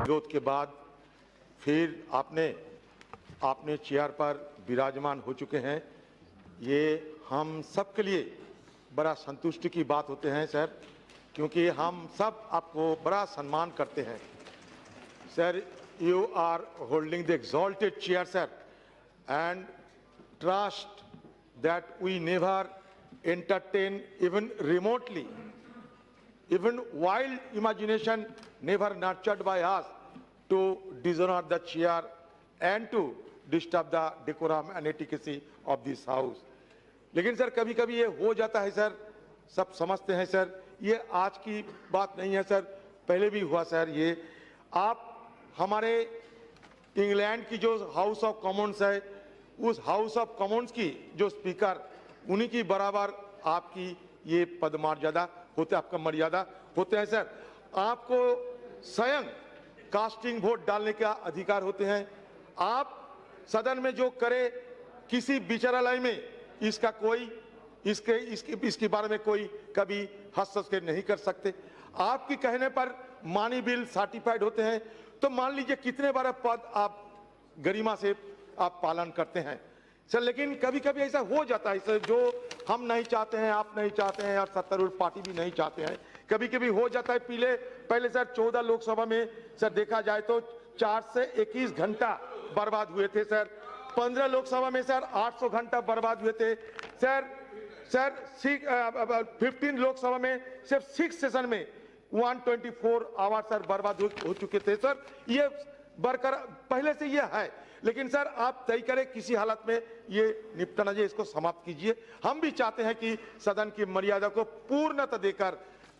विरोध के बाद फिर आपने चेयर पर विराजमान हो चुके हैं। ये हम सब के लिए बड़ा संतुष्टि की बात होते हैं सर, क्योंकि हम सब आपको बड़ा सम्मान करते हैं sir. You are holding the exalted chair sir, and trust that we never entertain even remotely, even wild imagination never nurtured by us to dishonor the chair and to disturb the decorum and etiquette of this house. लेकिन sir कभी कभी ये हो जाता है sir, सब समझते हैं सर, ये आज की बात नहीं है सर, पहले भी हुआ सर। ये आप हमारे इंग्लैंड की जो हाउस ऑफ कॉमन्स है, उस हाउस ऑफ कॉमन्स की जो स्पीकर, उन्हीं की बराबर आपकी ये पद मर्यादा होते, आपका मर्यादा होते हैं सर। आपको स्वयं कास्टिंग वोट डालने का अधिकार होते हैं। आप सदन में जो करे, किसी विचारालय में इसका कोई इसके बारे में कोई कभी हस्तक्षेप नहीं कर सकते। आपके कहने पर मानी बिल सर्टिफाइड होते हैं, तो मान लीजिए कितने बार पद आप गरिमा से आप पालन करते हैं सर। लेकिन कभी कभी ऐसा हो जाता है सर, जो हम नहीं चाहते हैं, आप नहीं चाहते हैं, और सत्तारूढ़ पार्टी भी नहीं चाहते हैं, कभी कभी हो जाता है। पहले सर 14 लोकसभा में सर देखा जाए तो 4 से 21 घंटा बर्बाद हुए थे सर। 15 लोकसभा में सर 800 घंटा बर्बाद हुए थे सर। 15 लोकसभा में सिर्फ 6 सेशन में 124 आवर सर बर्बाद हो चुके थे सर। ये बरकरार पहले से ये है, लेकिन सर आप तय करें किसी हालत में ये निपटाना चाहिए, इसको समाप्त कीजिए। हम भी चाहते हैं कि सदन की मर्यादा को पूर्णतः देकर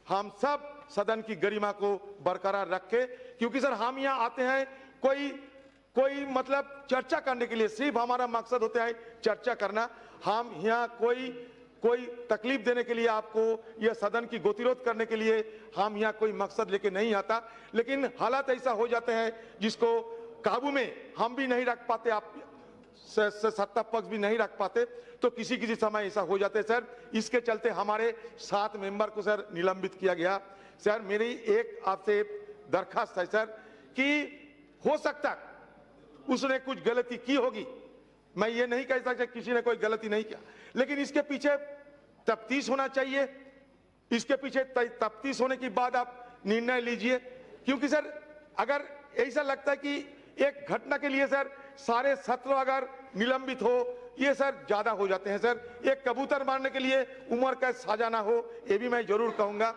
हम सब सदन की गरिमा को बरकरार रखें, क्योंकि सर हम यहाँ आते हैं कोई मतलब चर्चा करने के लिए, सिर्फ हमारा मकसद होता है चर्चा करना। हम यहाँ कोई तकलीफ देने के लिए, आपको यह सदन की गतिरोध करने के लिए हम यहाँ कोई मकसद लेके नहीं आता। लेकिन हालात ऐसा हो जाते हैं जिसको काबू में हम भी नहीं रख पाते, आप सत्ता पक्ष भी नहीं रख पाते, तो किसी समय ऐसा हो जाते सर। इसके चलते हमारे 7 मेंबर को सर निलंबित किया गया सर। मेरी एक आपसे दरखास्त है सर कि हो सकता उसने कुछ गलती की होगी, मैं ये नहीं कह सकता किसी ने कोई गलती नहीं किया, लेकिन इसके पीछे तफ्तीश होना चाहिए। इसके पीछे तफ्तीश होने के बाद आप निर्णय लीजिए, क्योंकि सर अगर ऐसा लगता है कि एक घटना के लिए सर सारे सत्र अगर निलंबित हो, ये सर ज्यादा हो जाते हैं सर। एक कबूतर मारने के लिए उम्र का सजा ना हो, ये भी मैं जरूर कहूंगा।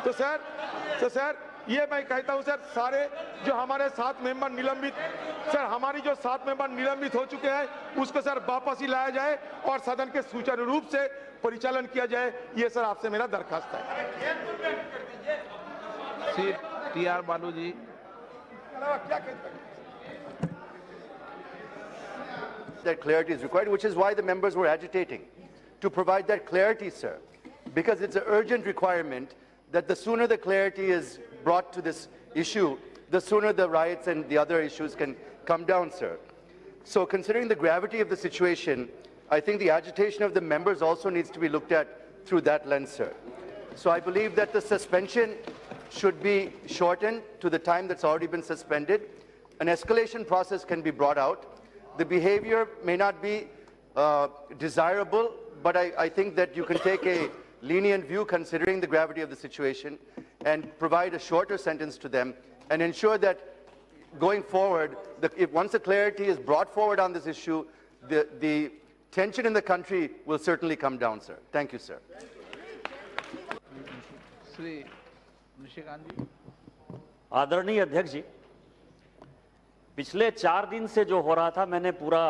तो सर ये मैं कहता हूं सर, सारे जो हमारे 7 मेंबर निलंबित सर, हमारी जो 7 मेंबर निलंबित हो चुके हैं, उसको सर वापस ही लाया जाए और सदन के सुचारू रूप से परिचालन किया जाए, ये सर आपसे मेरा दरखास्त है। श्री टी.आर. बालू जी। That clarity is required, which is why the members were agitating, to provide that clarity, sir, because it's an urgent requirement that the sooner the clarity is brought to this issue, the sooner the riots and the other issues can come down, sir. So considering the gravity of the situation, I think the agitation of the members also needs to be looked at through that lens, sir. So I believe that the suspension should be shortened to the time that's already been suspended. An escalation process can be brought out. The behavior may not be desirable, but I think that you can take a lenient view considering the gravity of the situation and provide a shorter sentence to them and ensure that going forward, once the clarity is brought forward on this issue, the tension in the country will certainly come down, sir. Thank you, sir. Shri Nishikant जी। आदरणीय अध्यक्ष जी, पिछले 4 दिन से जो हो रहा था, मैंने पूरा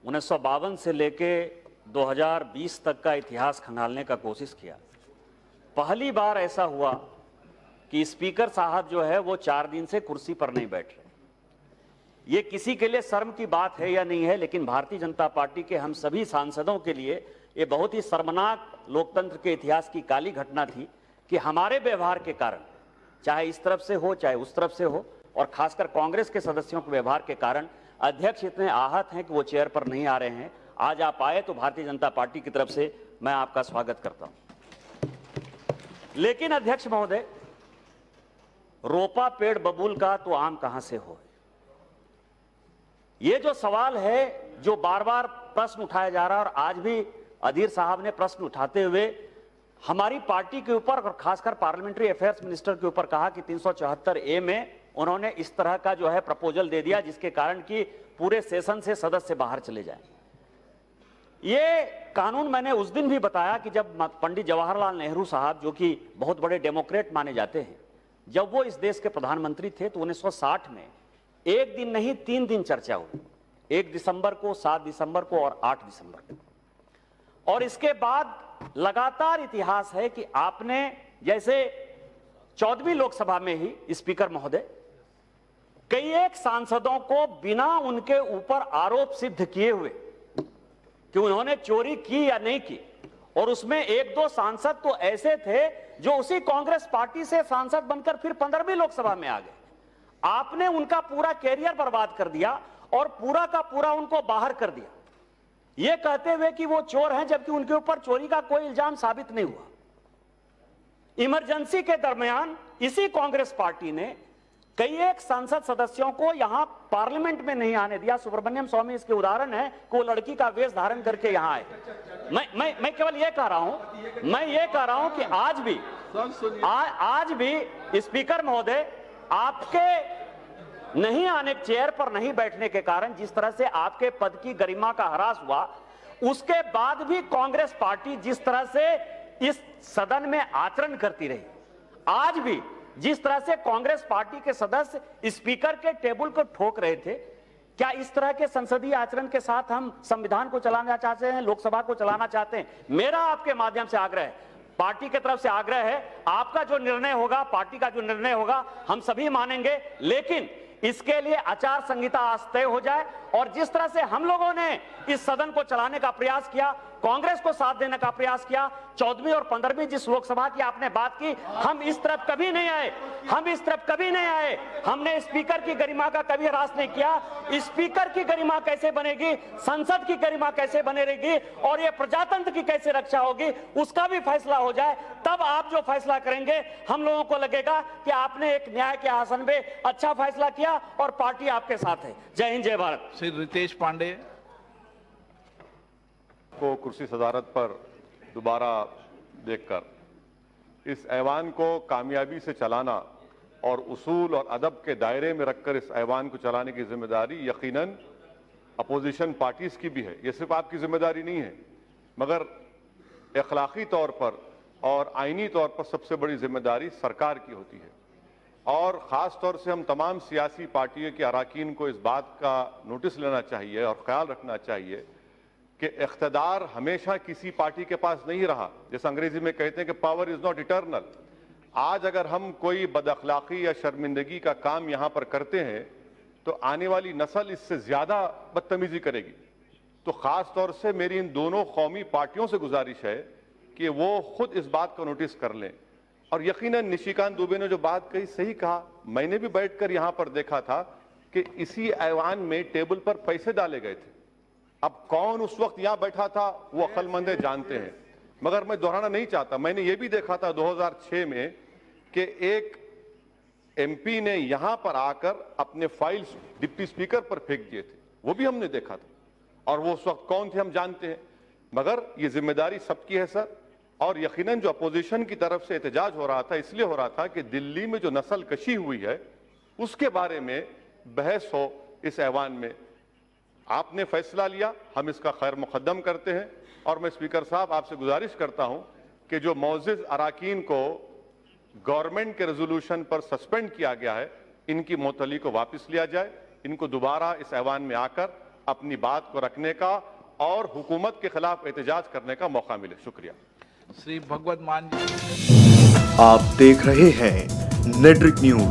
1952 से लेके 2020 तक का इतिहास खंगालने का कोशिश किया। पहली बार ऐसा हुआ कि स्पीकर साहब जो है वो 4 दिन से कुर्सी पर नहीं बैठ रहे। ये किसी के लिए शर्म की बात है या नहीं है, लेकिन भारतीय जनता पार्टी के हम सभी सांसदों के लिए ये बहुत ही शर्मनाक लोकतंत्र के इतिहास की काली घटना थी कि हमारे व्यवहार के कारण, चाहे इस तरफ से हो चाहे उस तरफ से हो, और खासकर कांग्रेस के सदस्यों के व्यवहार के कारण अध्यक्ष इतने आहत हैं कि वो चेयर पर नहीं आ रहे हैं। आज आप आए तो भारतीय जनता पार्टी की तरफ से मैं आपका स्वागत करता हूं। लेकिन अध्यक्ष महोदय, रोपा पेड़ बबूल का तो आम कहां से हो। ये जो सवाल है, जो बार बार प्रश्न उठाया जा रहा है, और आज भी अधीर साहब ने प्रश्न उठाते हुए हमारी पार्टी के ऊपर और खासकर पार्लियामेंट्री अफेयर्स मिनिस्टर के ऊपर कहा कि 374A में उन्होंने इस तरह का जो है प्रपोजल दे दिया जिसके कारण कि पूरे सेशन से सदस्य बाहर चले जाएं। ये कानून मैंने उस दिन भी बताया कि जब पंडित जवाहरलाल नेहरू साहब, जो कि बहुत बड़े डेमोक्रेट माने जाते हैं, जब वो इस देश के प्रधानमंत्री थे तो 1960 में एक दिन नहीं 3 दिन चर्चा हुई, 1 दिसंबर को, 7 दिसंबर को और 8 दिसंबर को। और इसके बाद लगातार इतिहास है कि आपने जैसे 14वीं लोकसभा में ही स्पीकर महोदय कई एक सांसदों को बिना उनके ऊपर आरोप सिद्ध किए हुए कि उन्होंने चोरी की या नहीं की, और उसमें 1-2 सांसद तो ऐसे थे जो उसी कांग्रेस पार्टी से सांसद बनकर फिर 15वीं लोकसभा में आ गए। आपने उनका पूरा कैरियर बर्बाद कर दिया और पूरा का पूरा उनको बाहर कर दिया, ये कहते हुए कि वो चोर हैं, जबकि उनके ऊपर चोरी का कोई इल्जाम साबित नहीं हुआ। इमरजेंसी के दरमियान इसी कांग्रेस पार्टी ने कई एक संसद सदस्यों को यहां पार्लियामेंट में नहीं आने दिया। सुब्रमण्यम स्वामी इसके उदाहरण है कि वो लड़की का वेश धारण करके यहां आए। मैं केवल ये कह रहा हूं कि आज भी स्पीकर महोदय आपके नहीं आने, चेयर पर नहीं बैठने के कारण जिस तरह से आपके पद की गरिमा का ह्रास हुआ, उसके बाद भी कांग्रेस पार्टी जिस तरह से इस सदन में आचरण करती रही, आज भी जिस तरह से कांग्रेस पार्टी के सदस्य स्पीकर के टेबल को ठोक रहे थे, क्या इस तरह के संसदीय आचरण के साथ हम संविधान को चलाना चाहते हैं, लोकसभा को चलाना चाहते हैं? मेरा आपके माध्यम से आग्रह है, पार्टी की तरफ से आग्रह है, आपका जो निर्णय होगा, पार्टी का जो निर्णय होगा, हम सभी मानेंगे, लेकिन इसके लिए आचार संहिता आज तय हो जाए। और जिस तरह से हम लोगों ने इस सदन को चलाने का प्रयास किया, कांग्रेस को साथ देने का प्रयास किया, 14वीं और 15वीं जिस लोकसभा की आपने बात की, हम इस तरफ कभी नहीं आए, हमने स्पीकर की गरिमा का कभी ह्रास नहीं किया। स्पीकर की गरिमा कैसे बनेगी, संसद की गरिमा कैसे बने रहेगी और ये प्रजातंत्र की कैसे रक्षा होगी, उसका भी फैसला हो जाए। तब आप जो फैसला करेंगे, हम लोगों को लगेगा कि आपने एक न्याय के आसन पे अच्छा फैसला किया और पार्टी आपके साथ है। जय हिंद, जय भारत। श्री रितेश पांडे को कुर्सी सदारत पर दोबारा देखकर इस ऐवान को कामयाबी से चलाना और उसूल और अदब के दायरे में रखकर इस ऐवान को चलाने की जिम्मेदारी यकीनन अपोजिशन पार्टीज की भी है। ये सिर्फ आपकी जिम्मेदारी नहीं है, मगर अखलाकी तौर पर और आईनी तौर पर सबसे बड़ी जिम्मेदारी सरकार की होती है। और ख़ास तौर से हम तमाम सियासी पार्टियों के अराकीन को इस बात का नोटिस लेना चाहिए और ख्याल रखना चाहिए कि इख्तिदार हमेशा किसी पार्टी के पास नहीं रहा। जैसे अंग्रेजी में कहते हैं कि पावर इज़ नॉट इटर्नल। आज अगर हम कोई बदअखलाकी या शर्मिंदगी का काम यहाँ पर करते हैं तो आने वाली नस्ल इससे ज़्यादा बदतमीजी करेगी। तो ख़ास तौर से मेरी इन दोनों कौमी पार्टियों से गुजारिश है कि वो खुद इस बात को नोटिस कर लें। और यकीनन निशिकांत दुबे ने जो बात कही सही कहा, मैंने भी बैठकर यहाँ पर देखा था कि इसी ऐवान में टेबल पर पैसे डाले गए थे। अब कौन उस वक्त यहां बैठा था वो अक्लमंद जानते हैं, मगर मैं दोहराना नहीं चाहता। मैंने ये भी देखा था 2006 में कि एक एमपी ने यहां पर आकर अपने फाइल्स डिप्टी स्पीकर पर फेंक दिए थे, वो भी हमने देखा था। और वो उस वक्त कौन थे हम जानते हैं। मगर ये जिम्मेदारी सबकी है सर। और यकीनन जो अपोजिशन की तरफ से एहतजाज हो रहा था, इसलिए हो रहा था कि दिल्ली में जो नस्ल कशी हुई है उसके बारे में बहस हो इस ऐवान में। आपने फैसला लिया, हम इसका खैर मुकद्दम करते हैं। और मैं स्पीकर साहब आपसे गुजारिश करता हूं कि जो मौजूद अराकीन को गवर्नमेंट के रेजोल्यूशन पर सस्पेंड किया गया है, इनकी मुअत्तली को वापस लिया जाए, इनको दोबारा इस ऐवान में आकर अपनी बात को रखने का और हुकूमत के खिलाफ एहतजाज करने का मौका मिले। शुक्रिया। श्री भगवत मान जी। आप देख रहे हैं नेट्रिक न्यूज।